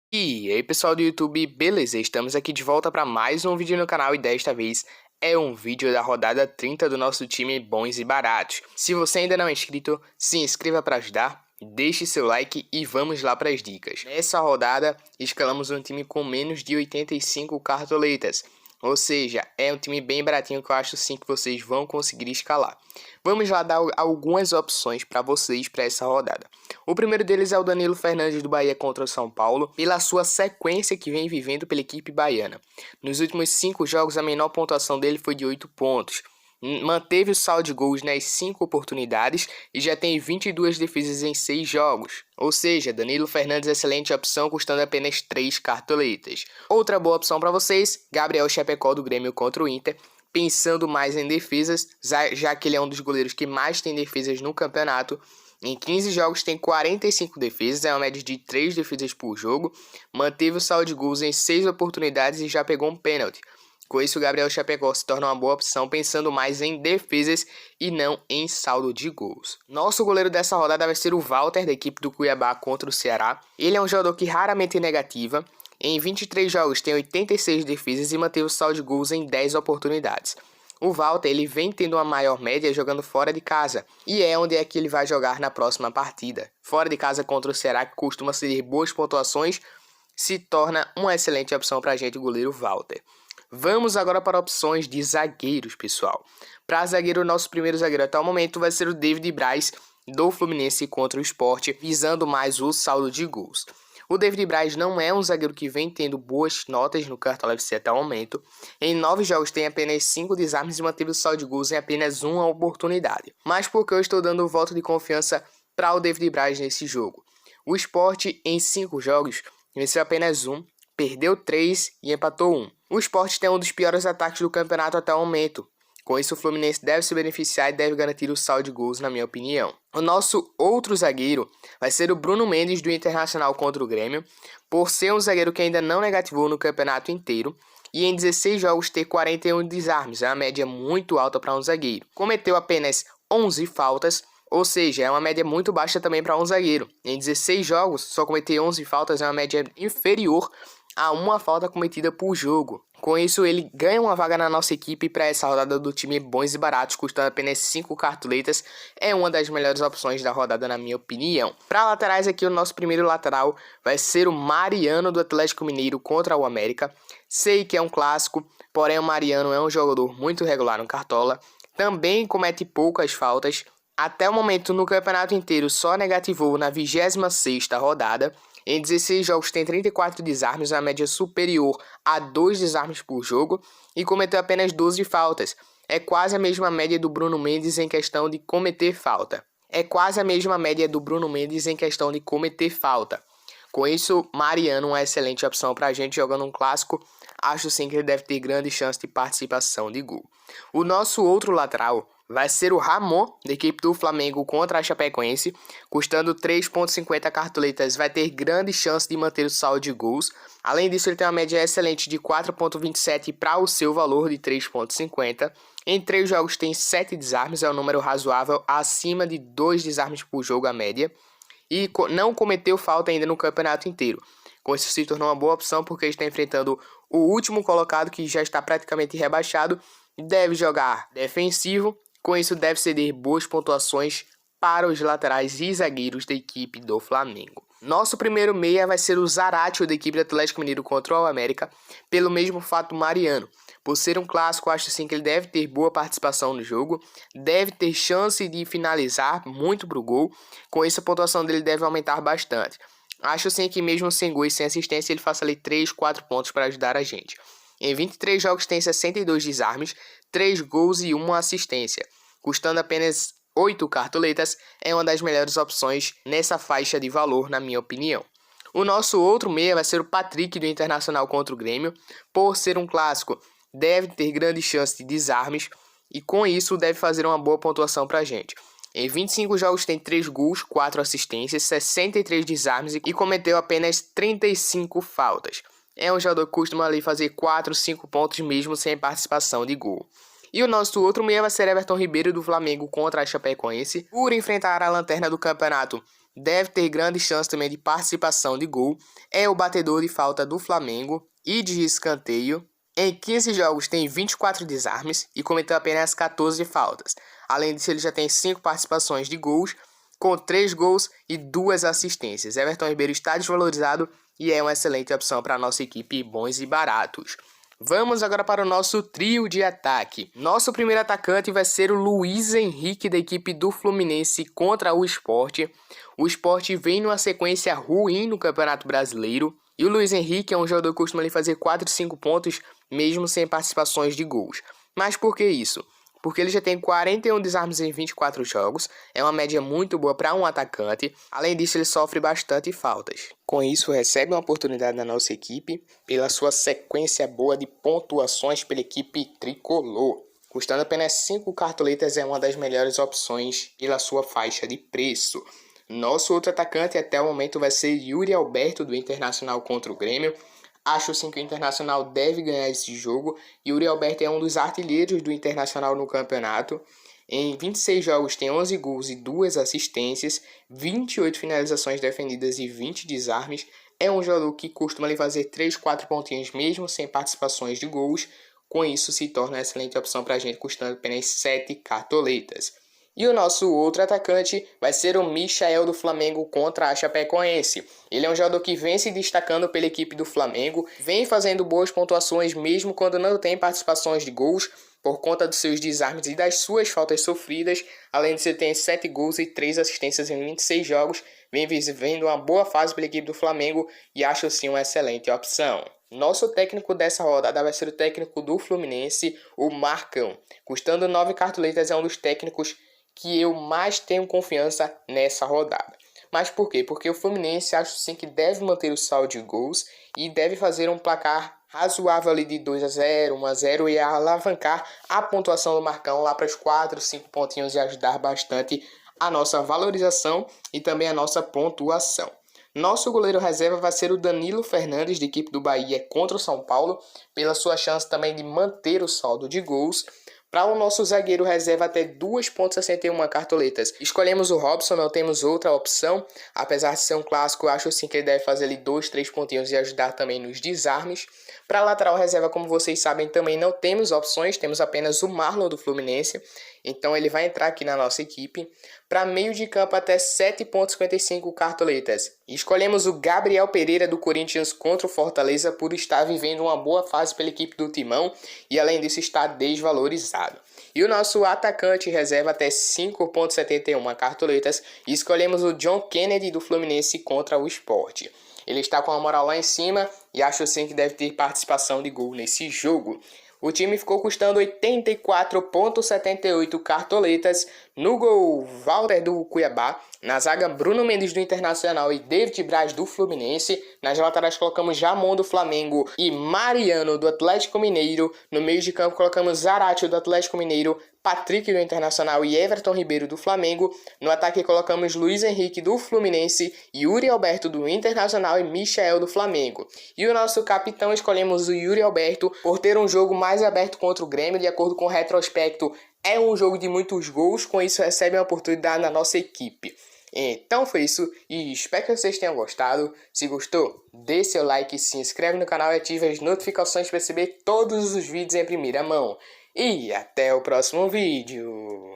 E aí pessoal do YouTube, beleza? Estamos aqui de volta para mais um vídeo no canal e desta vez é um vídeo da rodada 30 do nosso time Bons e Baratos. Se você ainda não é inscrito, se inscreva para ajudar, deixe seu like e vamos lá para as dicas. Nessa rodada, escalamos um time com menos de 85 cartoletas, ou seja, é um time bem baratinho que eu acho sim que vocês vão conseguir escalar. Vamos lá dar algumas opções para vocês para essa rodada. O primeiro deles é o Danilo Fernandes do Bahia contra o São Paulo, pela sua sequência que vem vivendo pela equipe baiana. Nos últimos 5 jogos, a menor pontuação dele foi de 8 pontos. Manteve o saldo de gols nas 5 oportunidades e já tem 22 defesas em 6 jogos. Ou seja, Danilo Fernandes é excelente opção, custando apenas 3 cartoletas. Outra boa opção para vocês, Gabriel Chapecó do Grêmio contra o Inter, pensando mais em defesas, já que ele é um dos goleiros que mais tem defesas no campeonato. Em 15 jogos tem 45 defesas, é uma média de 3 defesas por jogo, manteve o saldo de gols em 6 oportunidades e já pegou um pênalti. Com isso, o Gabriel Chapecó se torna uma boa opção, pensando mais em defesas e não em saldo de gols. Nosso goleiro dessa rodada vai ser o Walter, da equipe do Cuiabá contra o Ceará. Ele é um jogador que raramente negativa. Em 23 jogos tem 86 defesas e manteve o saldo de gols em 10 oportunidades. O Walter ele vem tendo uma maior média jogando fora de casa, e é onde é que ele vai jogar na próxima partida. Fora de casa contra o Ceará, que costuma ser boas pontuações, se torna uma excelente opção para a gente, o goleiro Walter. Vamos agora para opções de zagueiros, pessoal. Para zagueiro, o nosso primeiro zagueiro até o momento vai ser o David Braz, do Fluminense contra o Sport, visando mais o saldo de gols. O David Braz não é um zagueiro que vem tendo boas notas no Cartola FC até o momento. Em 9 jogos tem apenas 5 desarmes e manteve o saldo de gols em apenas uma oportunidade. Mas por que eu estou dando o voto de confiança para o David Braz nesse jogo? O Sport, em 5 jogos, venceu apenas 1, perdeu 3 e empatou 1. O Sport tem um dos piores ataques do campeonato até o momento. Com isso, o Fluminense deve se beneficiar e deve garantir o saldo de gols, na minha opinião. O nosso outro zagueiro vai ser o Bruno Mendes, do Internacional contra o Grêmio, por ser um zagueiro que ainda não negativou no campeonato inteiro e em 16 jogos ter 41 desarmes, é uma média muito alta para um zagueiro. Cometeu apenas 11 faltas, ou seja, é uma média muito baixa também para um zagueiro. Em 16 jogos, só cometer 11 faltas é uma média inferior a uma falta cometida por jogo. Com isso, ele ganha uma vaga na nossa equipe para essa rodada do time Bons e Baratos, custando apenas 5 cartoletas. É uma das melhores opções da rodada, na minha opinião. Para laterais aqui, o nosso primeiro lateral vai ser o Mariano, do Atlético Mineiro contra o América. Sei que é um clássico, porém o Mariano é um jogador muito regular no Cartola. Também comete poucas faltas. Até o momento, no campeonato inteiro, só negativou na 26ª rodada. Em 16 jogos tem 34 desarmes, uma média superior a 2 desarmes por jogo, e cometeu apenas 12 faltas. É quase a mesma média do Bruno Mendes em questão de cometer falta. Com isso, Mariano é uma excelente opção para a gente jogando um clássico. Acho sim que ele deve ter grande chance de participação de gol. O nosso outro lateral vai ser o Ramon, da equipe do Flamengo contra a Chapecoense, custando 3,50 cartoletas, vai ter grande chance de manter o saldo de gols. Além disso, ele tem uma média excelente de 4,27 para o seu valor de 3,50. Em 3 jogos tem 7 desarmes, é um número razoável, acima de 2 desarmes por jogo a média. E não cometeu falta ainda no campeonato inteiro. Com isso se tornou uma boa opção porque está enfrentando o último colocado, que já está praticamente rebaixado. Deve jogar defensivo, com isso deve ceder boas pontuações para os laterais e zagueiros da equipe do Flamengo. Nosso primeiro meia vai ser o Zaratio, da equipe do Atlético Mineiro contra o América, pelo mesmo fato Mariano. Por ser um clássico, acho sim que ele deve ter boa participação no jogo, deve ter chance de finalizar muito pro gol, com isso a pontuação dele deve aumentar bastante. Acho sim que mesmo sem gol e sem assistência, ele faça ali 3, 4 pontos para ajudar a gente. Em 23 jogos tem 62 desarmes, 3 gols e 1 assistência. Custando apenas 8 cartoletas, é uma das melhores opções nessa faixa de valor, na minha opinião. O nosso outro meia vai ser o Patrick, do Internacional contra o Grêmio. Por ser um clássico, deve ter grande chance de desarmes e com isso deve fazer uma boa pontuação para a gente. Em 25 jogos tem 3 gols, 4 assistências, 63 desarmes e cometeu apenas 35 faltas. É um jogador que costuma ali fazer 4, 5 pontos mesmo sem participação de gol. E o nosso outro meia vai ser Everton Ribeiro, do Flamengo contra a Chapecoense. Por enfrentar a lanterna do campeonato, deve ter grande chance também de participação de gol, é o batedor de falta do Flamengo e de escanteio. Em 15 jogos tem 24 desarmes e cometeu apenas 14 faltas. Além disso, ele já tem 5 participações de gols, com 3 gols e 2 assistências. Everton Ribeiro está desvalorizado e é uma excelente opção para a nossa equipe bons e baratos. Vamos agora para o nosso trio de ataque. Nosso primeiro atacante vai ser o Luiz Henrique da equipe do Fluminense contra o Sport. O Sport vem numa sequência ruim no Campeonato Brasileiro. E o Luiz Henrique é um jogador que costuma ali fazer 4, 5 pontos, mesmo sem participações de gols. Mas por que isso? Porque ele já tem 41 desarmes em 24 jogos, é uma média muito boa para um atacante. Além disso, ele sofre bastante faltas. Com isso, recebe uma oportunidade na nossa equipe pela sua sequência boa de pontuações pela equipe tricolor. Custando apenas 5 cartoletas, é uma das melhores opções pela sua faixa de preço. Nosso outro atacante até o momento vai ser Yuri Alberto do Internacional contra o Grêmio. Acho sim que o Internacional deve ganhar esse jogo. Yuri Alberto é um dos artilheiros do Internacional no campeonato. Em 26 jogos tem 11 gols e 2 assistências, 28 finalizações defendidas e 20 desarmes. É um jogador que costuma fazer 3, 4 pontinhos mesmo sem participações de gols. Com isso se torna uma excelente opção para a gente, custando apenas 7 cartoletas. E o nosso outro atacante vai ser o Michael do Flamengo contra a Chapecoense. Ele é um jogador que vem se destacando pela equipe do Flamengo, vem fazendo boas pontuações mesmo quando não tem participações de gols, por conta dos seus desarmes e das suas faltas sofridas. Além de ser ter 7 gols e 3 assistências em 26 jogos, vem vivendo uma boa fase pela equipe do Flamengo e acho sim uma excelente opção. Nosso técnico dessa rodada vai ser o técnico do Fluminense, o Marcão. Custando 9 cartoletas, é um dos técnicos que eu mais tenho confiança nessa rodada. Mas por quê? Porque o Fluminense acho sim que deve manter o saldo de gols e deve fazer um placar razoável ali de 2-0, 1-0 e alavancar a pontuação do Marcão lá para os 4, 5 pontinhos e ajudar bastante a nossa valorização e também a nossa pontuação. Nosso goleiro reserva vai ser o Danilo Fernandes, da equipe do Bahia contra o São Paulo, pela sua chance também de manter o saldo de gols. Para o nosso zagueiro reserva até 2,61 cartoletas. Escolhemos o Robson, não temos outra opção. Apesar de ser um clássico, eu acho sim que ele deve fazer ali 2, 3 pontinhos e ajudar também nos desarmes. Para lateral reserva, como vocês sabem, também não temos opções. Temos apenas o Marlon do Fluminense. Então ele vai entrar aqui na nossa equipe. Para meio de campo até 7,55 cartoletas. Escolhemos o Gabriel Pereira do Corinthians contra o Fortaleza por estar vivendo uma boa fase pela equipe do Timão e além disso está desvalorizado. E o nosso atacante reserva até 5,71 cartoletas e escolhemos o John Kennedy do Fluminense contra o Sport. Ele está com a moral lá em cima e acho sim que deve ter participação de gol nesse jogo. O time ficou custando 84,78 cartoletas. No gol, Walter do Cuiabá. Na zaga, Bruno Mendes do Internacional e David Braz do Fluminense. Nas laterais colocamos Jamon do Flamengo e Mariano do Atlético Mineiro. No meio de campo colocamos Zaratio do Atlético Mineiro, Patrick do Internacional e Everton Ribeiro do Flamengo. No ataque colocamos Luiz Henrique do Fluminense, Yuri Alberto do Internacional e Michael do Flamengo. E o nosso capitão escolhemos o Yuri Alberto por ter um jogo mais aberto contra o Grêmio, de acordo com o retrospecto. É um jogo de muitos gols, com isso recebe uma oportunidade na nossa equipe. Então foi isso e espero que vocês tenham gostado. Se gostou, dê seu like, se inscreve no canal e ative as notificações para receber todos os vídeos em primeira mão. E até o próximo vídeo.